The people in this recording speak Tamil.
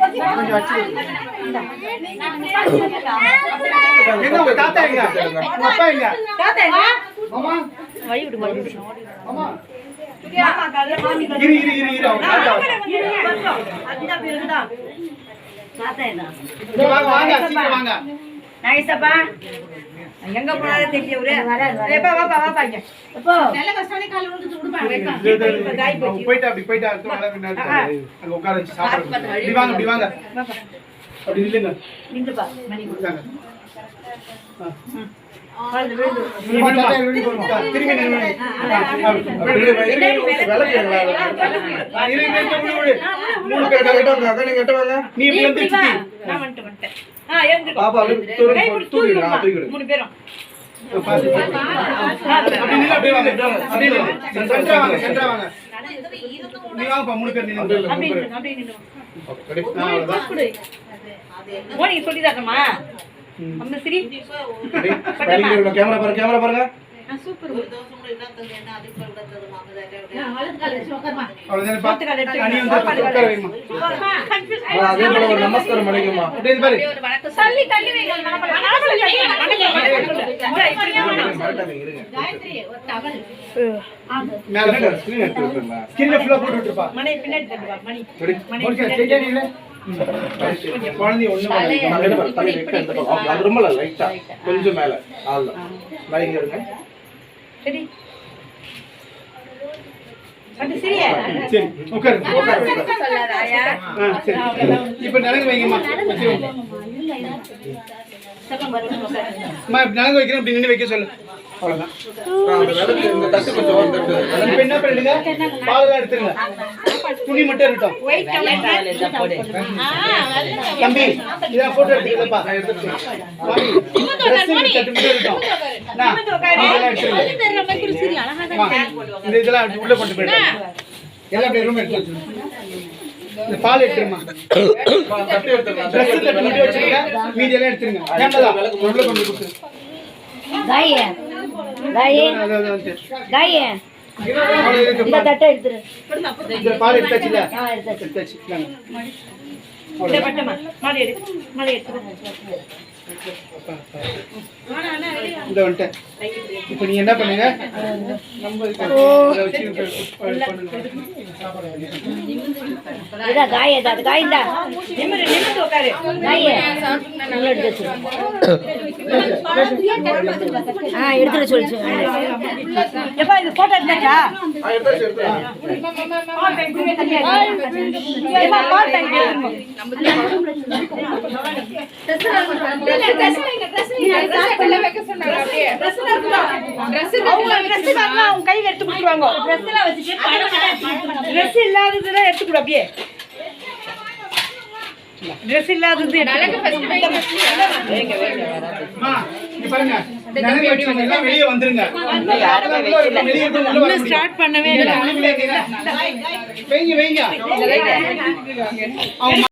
கொஞ்சம் வச்சு எங்க உங்க தாத்தா எங்க உங்க அப்பா எங்க தாத்தா எங்க மாமா வழி விடு மாமா மாமா கால மாமி இரு அவங்க தாத்தா அந்த பேருடா தாத்தா என்ன வாங்க வாங்க சீக்கிரம் வாங்க நைஸப்பா எங்க போனாலே தெரியவரே ஏப்பா வாப்பா இங்க அப்போ நல்ல கஷ்டமே கால விட்டு விடுப்பா வைப்பா காய் போச்சு போய்டா அடுத்த வேளை பின்னாடி அங்க உட்கார வச்சு சாப்பிடுங்க இப்படி வாங்க அப்படி நில்லுங்க மணி கொடுத்தாங்க சொல்லிதாக்கம்மா அம்மா சரி கேமரா பாருங்க சூப்பர் ஒரு தோசை கூட என்ன தந்தே என்ன அதுக்கு பண்றது மாமதாரே வலது கால வச்சு உட்கார்மா அவ்வளவுதான் பாத்து கால எடுத்து உட்கார வைமா அதே போல ஒரு நமஸ்காரம் பண்ணிக்கமா அப்படியே பாரு ஒரு வணக்கம் சொல்லி தள்ளி வைங்க காயத்ரி ஒரு டவல் மேல ஸ்கிரீன் எடுத்து விட்டுறா ஸ்கிரீன்ல ஃபுல்லா போட்டு விட்டுப்பா மணி பின்னாடி தள்ளுவா மணி ஓகே செஞ்சே இல்ல குழந்தை அது ரொம்ப லைட்டா கொஞ்சம் மேல அவ்வளவுதான் லைன் இருங்க சரி அது சரியா சரி உட்காரு சொல்லாதயா சரி இப்போ நலங்கு வைங்கம்மா சத்தம் வரணும் அம்மா நலங்கு வைக்கிறேன் அப்படி நின்னு வைக்க சொல்லு அவ்வளவுதான் அந்த விளக்கு இந்த தட்டு கொஞ்சம் வந்துட்டு இப்போ என்ன பண்ணிடுங்க பாலெல்லாம் எடுத்துருங்க துணி மட்டும் இருக்கட்டும் வெயிட் கவர் போடு தம்பி இதெல்லாம் போட்டோ எடுத்துக்கலப்பா ட்ரெஸ் தட்டு மட்டும் இருக்கட்டும் நான் இதெல்லாம் எடுத்துருங்க இந்த இதெல்லாம் உள்ள கொண்டு போயிடுங்க எல்லாம் அப்படியே ரூம் எடுத்து வச்சிருங்க இந்த பால் எடுத்துருமா தட்டு எடுத்துக்கலாம் ட்ரெஸ் தட்டு மட்டும் வச்சிருங்க மீதி எல்லாம் எடுத்துருங்க கேமரா உள்ள கொண்டு கொடுத்து காயே இந்த தட்டை எடுத்துரு இந்த பால் எடுத்தாச்சுல எடுத்தாச்சு எடுத்தாச்சு இந்த பட்டமா மாலை எடு மாலை எடுத்து இந்த வந்துட்டேன் இப்போ நீ என்ன பண்ணுங்க நம்ம இதா காய் அது காய் இந்தா நிமிர்ந்து உட்காரு காய் நல்லா எடுத்து எடுத்துட சொல்லுச்சு எப்பா இந்த போட்டோ எடுத்தாச்சா கையில எடுத்து கொடுத்துருவாங்க ட்ரெஸ் இல்லாததுதான் எடுத்து கொடு அப்படியே ட்ரெஸ் இல்லாதது வெளியே வந்துருங்க ஸ்டார்ட் பண்ணவே இல்லை வைங்க